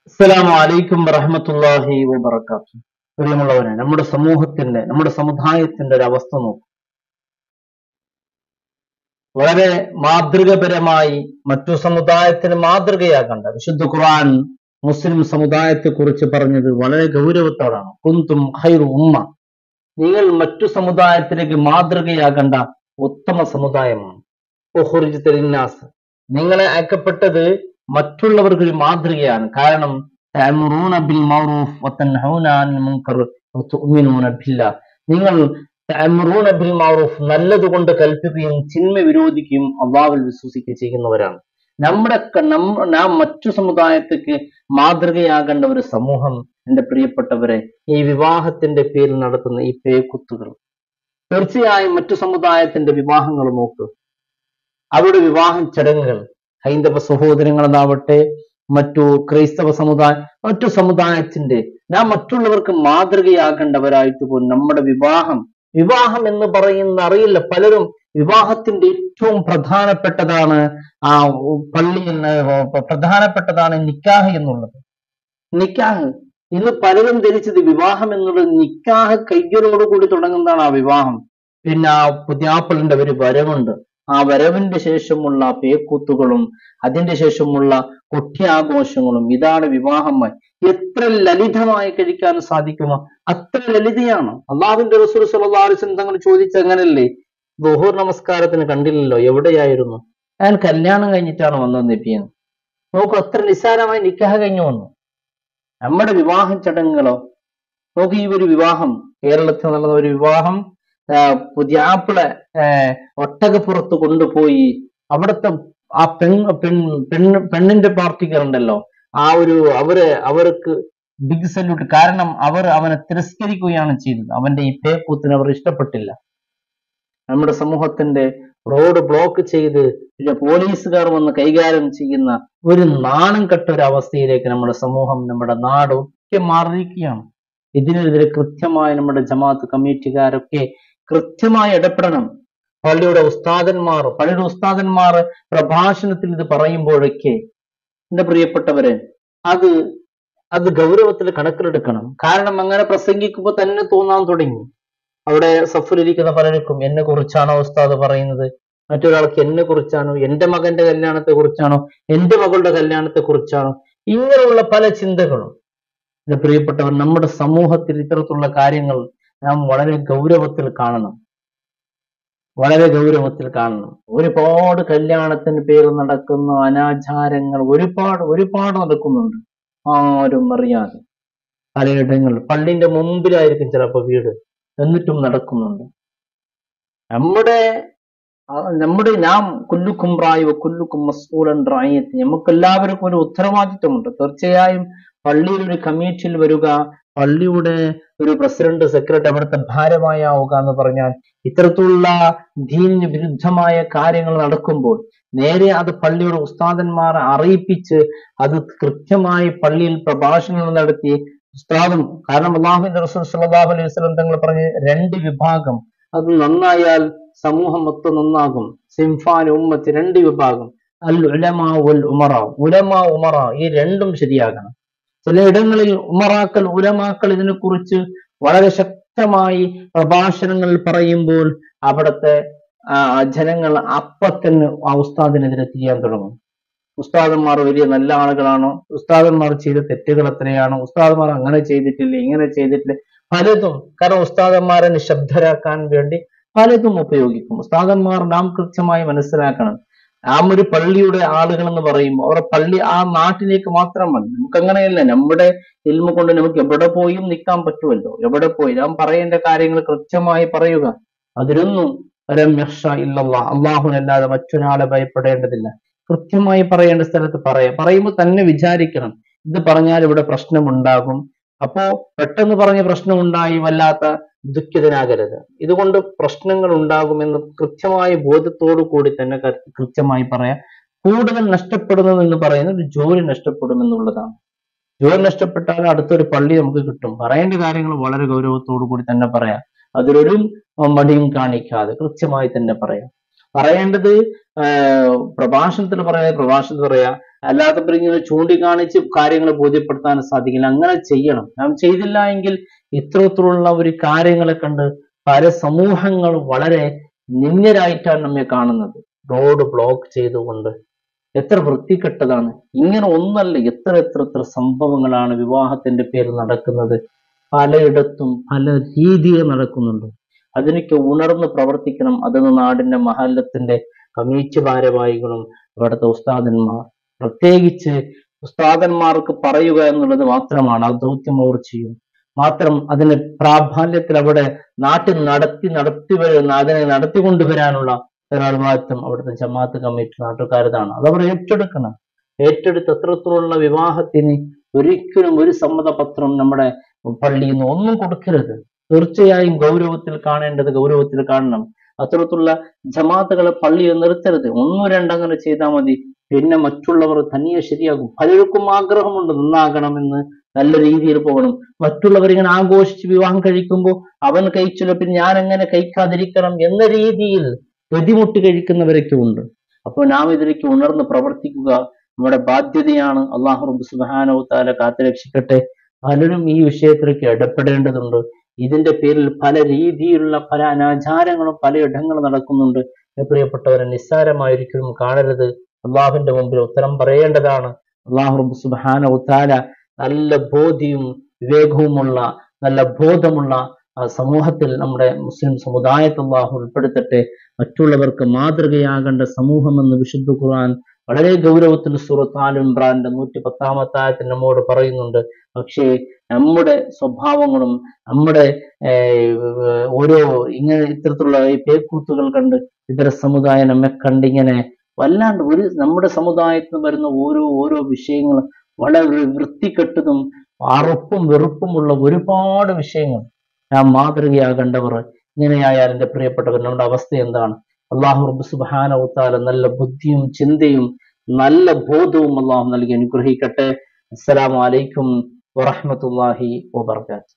അസ്സലാമു അലൈക്കും വറഹ്മത്തുള്ളാഹി വബറകാതുഹു. പ്രിയമുള്ളവരെ, നമ്മുടെ സമുദായത്തിന്റെ ഒരു അവസ്ഥ നോക്കും. വളരെ മാതൃകപരമായി മറ്റു സമുദായത്തിന് മാതൃകയാകേണ്ട വിശുദ്ധ ഖുർആൻ മുസ്ലിം സമുദായത്തെ കുറിച്ച് പറഞ്ഞത് വളരെ ഗൗരവത്തോടാണ്. കുന്തും ഖൈറു ഉമ്മ, നിങ്ങൾ മറ്റു സമുദായത്തിലേക്ക് മാതൃകയാകേണ്ട ഉത്തമ സമുദായമാണ്. ഉഖ്രിജത ലിന്നാസ്, നിങ്ങളെ അയക്കപ്പെട്ടത് മറ്റുള്ളവർക്ക് ഒരു മാതൃകയാണ്. കാരണം തഅമുറൂന ബിൽ മഅറൂഫ് വതൻഹൗന അനിൽ മുൻകർ വതുഅ്മിനൂന ബില്ലാഹ്, നിങ്ങൾ തഅമുറൂന ബിൽ മഅറൂഫ്, നല്ലതുകൊണ്ട് കൽപ്പിക്കുകയും തിന്മ വിരോധിക്കുകയും അല്ലാഹുവിൽ വിശ്വസിക്കുകയും ചെയ്യുന്നവരാണ്. നാം മറ്റു സമുദായത്തേക്ക് മാതൃകയാകേണ്ട ഒരു സമൂഹം. എന്റെ പ്രിയപ്പെട്ടവരെ, ഈ വിവാഹത്തിന്റെ പേരിൽ നടത്തുന്ന ഈ പേക്കുത്തുകൾ, തീർച്ചയായും മറ്റു സമുദായത്തിന്റെ വിവാഹങ്ങൾ നോക്ക്. അവരുടെ വിവാഹ ചടങ്ങുകൾ, ഹൈന്ദവ സഹോദരങ്ങളെന്നാവട്ടെ, മറ്റു ക്രൈസ്തവ മറ്റു സമുദായത്തിന്റെ, നാം മറ്റുള്ളവർക്ക് മാതൃകയാകേണ്ടവരായിട്ട് പോലും നമ്മുടെ വിവാഹം എന്ന് പറയുന്ന അറിയില്ല പലരും. വിവാഹത്തിന്റെ ഏറ്റവും പ്രധാനപ്പെട്ടതാണ് പ്രധാനപ്പെട്ടതാണ് നിക്കാഹ് എന്നുള്ളത്. നിക്കാഹ് ഇന്ന് പലരും ധരിച്ചത് വിവാഹം എന്നുള്ളത് നിക്കാഹ് കയ്യലോടുകൂടി തുടങ്ങുന്നതാണ് ആ വിവാഹം. പിന്നെ ആ പുതിയാപ്പിളിന്റെ ഒരു വരവുണ്ട്, ആ വരവിന്റെ ശേഷമുള്ള പേക്കൂത്തുകളും അതിന്റെ ശേഷമുള്ള കൊട്ടിയാഘോഷങ്ങളും, ഇതാണ് വിവാഹമായി. എത്ര ലളിതമായി കഴിക്കാൻ സാധിക്കുമോ അത്ര ലളിതയാണ്. അള്ളാഹുവിന്റെ റസൂൽ സ്വല്ലല്ലാഹു അലൈഹി വസല്ലം തങ്ങൾ ചോദിച്ച അങ്ങനല്ലേ, ദുഹൂർ നമസ്കാരത്തിന് കണ്ടില്ലല്ലോ, എവിടെയായിരുന്നു? ഞാൻ കല്യാണം കഴിഞ്ഞിട്ടാണ് വന്നത് നബിയെന്ന്. നോക്കൂ, അത്ര നിസ്സാരമായി നിക്കാഹ് കഴിഞ്ഞു വന്നു. നമ്മുടെ വിവാഹ ചടങ്ങുകളോ നോക്ക്. ഈ ഒരു വിവാഹം, കേരളത്തിൽ നടന്ന ഒരു വിവാഹം, പുതിയാപ്പിളെ ഒട്ടകപ്പുറത്ത് കൊണ്ടുപോയി അവിടുത്തെ ആ പെണ്ണിന്റെ പാർട്ടിക്കാരുണ്ടല്ലോ, അവർക്ക് ബിഗ് സല്യൂട്ട്. കാരണം അവനെ തിരസ്കരിക്കുകയാണ് ചെയ്തത്. അവന്റെ ഈ പേക്കൂത്തിന് അവർ ഇഷ്ടപ്പെട്ടില്ല. നമ്മുടെ സമൂഹത്തിന്റെ റോഡ് ബ്ലോക്ക് ചെയ്ത് പിന്നെ പോലീസുകാർ വന്ന് കൈകാര്യം ചെയ്യുന്ന ഒരു നാണം കെട്ട ഒരു അവസ്ഥയിലേക്ക് നമ്മുടെ സമൂഹം, നമ്മുടെ നാട് ഒക്കെ മാറിയിരിക്കുകയാണ്. ഇതിനെതിരെ കൃത്യമായി നമ്മുടെ ജമാഅത്ത് കമ്മിറ്റിക്കാരൊക്കെ കൃത്യമായി ഇടപെടണം. പള്ളിയുടെ ഉസ്താദന്മാർ പ്രഭാഷണത്തിൽ ഇത് പറയുമ്പോഴൊക്കെ, എന്റെ പ്രിയപ്പെട്ടവരെ, അത് ഗൗരവത്തിൽ കണക്കിലെടുക്കണം. കാരണം അങ്ങനെ പ്രസംഗിക്കുമ്പോൾ തന്നെ തോന്നാൻ തുടങ്ങി, അവിടെ സഫിലിരിക്കുന്ന പലർക്കും എന്നെ കുറിച്ചാണോ ഉസ്താദ് പറയുന്നത്, മറ്റൊരാൾക്ക് എന്നെ കുറിച്ചാണോ, എന്റെ മകന്റെ കല്യാണത്തെ കുറിച്ചാണോ, എന്റെ മകളുടെ കല്യാണത്തെ കുറിച്ചാണോ, ഇങ്ങനെയുള്ള പല ചിന്തകളും. എന്റെ പ്രിയപ്പെട്ടവർ, നമ്മുടെ സമൂഹത്തിൽ ഇത്തരത്തിലുള്ള കാര്യങ്ങൾ നാം വളരെ ഗൗരവത്തിൽ കാണണം. ഒരുപാട് കല്യാണത്തിന് പേര് നടക്കുന്ന അനാചാരങ്ങൾ ഒരുപാട് നടക്കുന്നുണ്ട്, ആരും അറിയാതെ. പലയിടങ്ങളിൽ പള്ളിന്റെ മുമ്പിലായിരിക്കും ചിലപ്പോൾ വീട്, എന്നിട്ടും നടക്കുന്നുണ്ട്. നാം കുല്ലുക്കും റായി കുല്ലുക്കും മസ്ഊലൻ റായിയത്ത്, നമുക്ക് എല്ലാവർക്കും ഒരു ഉത്തരവാദിത്വമുണ്ട്. തീർച്ചയായും പള്ളിയിൽ ഒരു കമ്മിറ്റിയിൽ വരിക, പള്ളിയുടെ ഒരു പ്രസിഡന്റ്, സെക്രട്ടറി, അവിടുത്തെ ഭാരവാഹിയാവുക എന്ന് പറഞ്ഞാൽ, ഇത്തരത്തിലുള്ള ദീനിന് വിരുദ്ധമായ കാര്യങ്ങൾ നടക്കുമ്പോൾ നേരെ അത് പള്ളിയുടെ ഉസ്താദന്മാരെ അറിയിപ്പിച്ച് അത് കൃത്യമായി പള്ളിയിൽ പ്രഭാഷണങ്ങൾ നടത്തി ഉസ്താദും, കാരണം അല്ലാഹുവിന്റെ റസൂൽ സ്വല്ലല്ലാഹു അലൈഹി വസല്ലം തങ്ങൾ പറഞ്ഞ്, രണ്ട് വിഭാഗം അത് നന്നായാൽ സമൂഹം മൊത്തം നന്നാകും. സിംഫാൻ ഉമ്മത്ത്, രണ്ട് വിഭാഗം, അൽ ഉലമാ വൽ ഉമറാ, ഉമറ, ഈ രണ്ടും ശരിയാകണം. ചില ഇടങ്ങളിൽ ഉലമാക്കൾ ഇതിനെക്കുറിച്ച് വളരെ ശക്തമായി പ്രഭാഷണങ്ങൾ പറയുമ്പോൾ അവിടുത്തെ ജനങ്ങൾ അപ്പത്തന്നെ ആ ഉസ്താദിനെതിരെ ചെയ്യാൻ തുടങ്ങും. ഉസ്താദന്മാർ വലിയ നല്ല ആളുകളാണോ, ഉസ്താദന്മാർ ചെയ്ത തെറ്റുകൾ എത്രയാണോ, ഉസ്താദന്മാർ അങ്ങനെ ചെയ്തിട്ടില്ല, ഇങ്ങനെ ചെയ്തിട്ടില്ല, പലതും. കാരണം ഉസ്താദന്മാരെ നിശബ്ദരാക്കാൻ വേണ്ടി പലതും ഉപയോഗിക്കും. ഉസ്താദന്മാർ നാം കൃത്യമായി മനസ്സിലാക്കണം. നാം ഒരു പള്ളിയുടെ ആളുകൾ എന്ന് പറയുമ്പോൾ അവരുടെ പള്ളി ആ നാട്ടിലേക്ക് മാത്രം മതി. നമുക്ക് അങ്ങനെയല്ല. നമ്മുടെ ഇൽമ കൊണ്ട് നമുക്ക് എവിടെ പോയും നിൽക്കാൻ പറ്റുമല്ലോ. എവിടെ പോയി നാം പറയേണ്ട കാര്യങ്ങൾ കൃത്യമായി പറയുക. അതിലൊന്നും അല്ലാഹുവിനല്ലാതെ മറ്റൊരാളെ ഭയപ്പെടേണ്ടതില്ല. കൃത്യമായി പറയേണ്ട സ്ഥലത്ത് പറയുമ്പോൾ തന്നെ വിചാരിക്കണം, ഇത് പറഞ്ഞാൽ ഇവിടെ പ്രശ്നമുണ്ടാകും. അപ്പോ പെട്ടെന്ന് പറഞ്ഞ പ്രശ്നമുണ്ടായി വല്ലാത്ത ദുഃഖിതനാകരുത്. ഇതുകൊണ്ട് പ്രശ്നങ്ങൾ ഉണ്ടാകുമെന്ന് കൃത്യമായ ബോധത്തോടു കൂടി തന്നെ കൃത്യമായി പറയാം. കൂടുതൽ നഷ്ടപ്പെടുന്നത് എന്ന് പറയുന്നത് ജോലി നഷ്ടപ്പെടുമെന്നുള്ളതാണ്. ജോലി നഷ്ടപ്പെട്ടാൽ അടുത്തൊരു പള്ളി നമുക്ക് കിട്ടും. പറയേണ്ട കാര്യങ്ങൾ വളരെ ഗൗരവത്തോടു കൂടി തന്നെ പറയാം. അതിലൊരു മടിയും കാണിക്കാതെ കൃത്യമായി തന്നെ പറയാം. പറയേണ്ടത് പ്രഭാഷണത്തിൽ പറയാ, അല്ലാത്തപ്പോൾ ഇങ്ങനെ ചൂണ്ടിക്കാണിച്ച് കാര്യങ്ങളെ ബോധ്യപ്പെടുത്താൻ സാധിക്കില്ല. അങ്ങനെ ചെയ്യണം. നാം ചെയ്തില്ല എങ്കിൽ ഇത്തരത്തിലുള്ള ഒരു കാര്യങ്ങളെ കണ്ട് പല സമൂഹങ്ങളും വളരെ നിന്ദ്യരായിട്ടാണ് നമ്മെ കാണുന്നത്. റോഡ് ബ്ലോക്ക് ചെയ്തുകൊണ്ട് എത്ര വൃത്തികെട്ടതാണ്. ഇങ്ങനെ ഒന്നല്ല, എത്ര സംഭവങ്ങളാണ് വിവാഹത്തിന്റെ പേരിൽ നടക്കുന്നത്. പലയിടത്തും പല രീതിയിൽ നടക്കുന്നുണ്ട്. അതിനൊക്കെ ഉണർന്ന് പ്രവർത്തിക്കണം. അതൊന്ന് നാടിന്റെ മഹല്ലത്തിന്റെ കമ്മിറ്റി ഭാരവാഹികളും ഇവിടുത്തെ ഉസ്താദന്മാർ, പ്രത്യേകിച്ച് ഉസ്താദന്മാർക്ക് പറയുക എന്നുള്ളത് മാത്രമാണ് ആ ദൗത്യം അവർ ചെയ്യും. മാത്രം അതിന് പ്രാബല്യത്തിൽ അവിടെ നാട്ടിൽ അതിനെ നടത്തിക്കൊണ്ടുവരാനുള്ള ഉത്തരവാദിത്വം അവിടുത്തെ ജമാഅത്ത് കമ്മിറ്റി നാട്ടുകാരതാണ്. അതവർ ഏറ്റെടുക്കണം. ഏറ്റെടുത്ത് അത്തരത്തിലുള്ള വിവാഹത്തിന് ഒരിക്കലും ഒരു സമ്മതപത്രം നമ്മുടെ പള്ളിയിൽ നിന്ന് ഒന്നും കൊടുക്കരുത്. തീർച്ചയായും ഗൗരവത്തിൽ കാണണം. അത്തരത്തിലുള്ള ജമാഅത്തുകളെ പള്ളിയിൽ നിർത്തരുത്. ഒന്നും രണ്ടങ്ങനെ ചെയ്താൽ മതി. പിന്നെ മറ്റുള്ളവർ തനിയെ ശരിയാകും. പലർക്കും ആഗ്രഹമുണ്ട് നന്നാകണമെന്ന്, നല്ല രീതിയിൽ പോകണം. മറ്റുള്ളവർ ഇങ്ങനെ ആഘോഷിച്ച് വിവാഹം കഴിക്കുമ്പോൾ അവൻ കഴിച്ചില്ല, പിന്നെ ഞാൻ എങ്ങനെ കഴിക്കാതിരിക്കണം എന്ന രീതിയിൽ ബുദ്ധിമുട്ട് കഴിക്കുന്നവരൊക്കെ ഉണ്ട്. അപ്പോൾ നാം ഇതിലേക്ക് ഉണർന്ന് പ്രവർത്തിക്കുക നമ്മുടെ ബാധ്യതയാണ്. അള്ളാഹു റബ്ബ് സുബ്ഹാനഹു തആല കാത്തുരക്ഷിക്കട്ടെ. പലരും ഈ വിഷയത്തിലേക്ക് ഇടപെടേണ്ടതുണ്ട്. ഇതിന്റെ പേരിൽ പല രീതിയിലുള്ള പല അനാചാരങ്ങളും പലയിടങ്ങളും നടക്കുന്നുണ്ട്. പ്രിയപ്പെട്ടവരെ, നിസ്സാരമായിരിക്കും കാണരുത്. അള്ളാഹുവിന്റെ മുമ്പിൽ ഉത്തരം പറയേണ്ടതാണ്. അള്ളാഹു റബ്ബ് സുബ്ഹാനഹു തആല നല്ല ബോധ്യവും വിവേകവുമുള്ള, നല്ല ബോധമുള്ള സമൂഹത്തിൽ നമ്മുടെ മുസ്ലിം സമുദായത്തെ അള്ളാഹു ഉൾപ്പെടുത്തട്ടെ. മറ്റുള്ളവർക്ക് മാതൃകയാകേണ്ട സമൂഹമെന്ന് വിശുദ്ധ ഖുർആൻ വളരെ ഗൗരവത്തിൽ സൂറത്ത് ആൽ ഇംറാന്റെ 110-ാമത്തെ ആയത്തിൽ നമ്മോട് പറയുന്നുണ്ട്. പക്ഷേ നമ്മുടെ സ്വഭാവങ്ങളും നമ്മുടെ ഓരോ ഇത്തരത്തിലുള്ള ഈ പേക്കൂത്തുകൾ കണ്ട് ഇതര സമുദായം നമ്മെ കണ്ടിങ്ങനെ വല്ലാണ്ട് നമ്മുടെ സമുദായത്തിൽ വരുന്ന ഓരോ വിഷയങ്ങളും വളരെ വൃത്തികെട്ടതും അറുപ്പും വെറുപ്പുമുള്ള ഒരുപാട് വിഷയങ്ങൾ. നാം മാതൃകയാകേണ്ടവർ ഇങ്ങനെയായാൽ എൻ്റെ പ്രിയപ്പെട്ടവർ നമ്മുടെ അവസ്ഥ എന്താണ്? അള്ളാഹു റബ്ബ് സുബ്ഹാനഹു തആല നല്ല ബുദ്ധിയും ചിന്തയും നല്ല ബോധവും അള്ളാഹു നൽകി അനുഗ്രഹിക്കട്ടെ. അസ്സലാമു അലൈക്കും വറഹ്മത്തുള്ളാഹി വബറകാതുഹു.